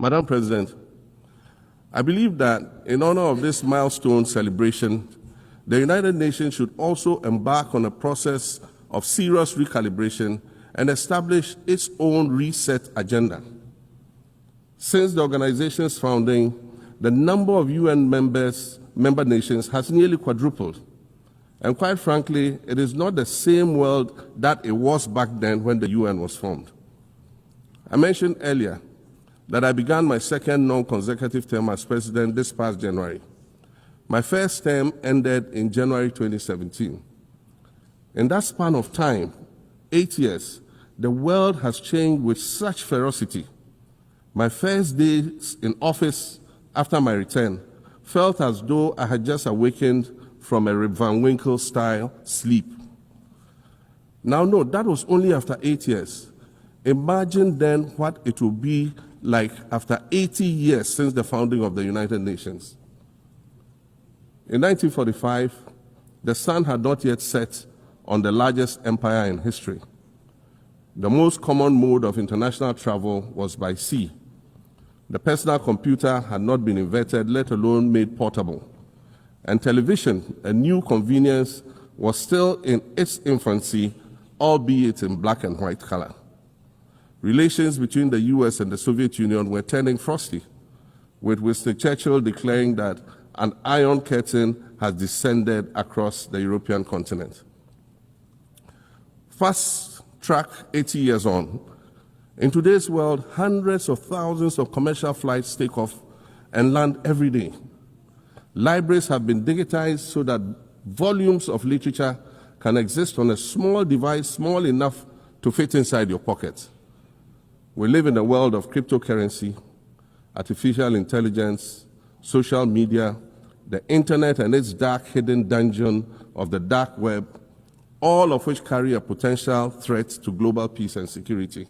Madam President, I believe that in honor of this milestone celebration, the United Nations should also embark on a process of serious recalibration and establish its own reset agenda. Since the organization's founding, the number of UN member nations has nearly quadrupled. And quite frankly, it is not the same world that it was back then when the UN was formed. I mentioned earlier that I began my second non-consecutive term as president this past January. My first term ended in January 2017. In that span of time, 8 years, the world has changed with such ferocity. My first days in office after my return felt as though I had just awakened from a Rip Van Winkle-style sleep. Now, no, that was only after 8 years. Imagine then what it will be like after 80 years since the founding of the United Nations. In 1945, the sun had not yet set on the largest empire in history. The most common mode of international travel was by sea. The personal computer had not been invented, let alone made portable. And television, a new convenience, was still in its infancy, albeit in black and white color. Relations between the US and the Soviet Union were turning frosty, with Winston Churchill declaring that an iron curtain has descended across the European continent. Fast track 80 years on, in today's world, hundreds of thousands of commercial flights take off and land every day. Libraries have been digitized so that volumes of literature can exist on a small device, small enough to fit inside your pocket. We live in a world of cryptocurrency, artificial intelligence, social media, the internet and its dark hidden dungeon of the dark web, all of which carry a potential threat to global peace and security.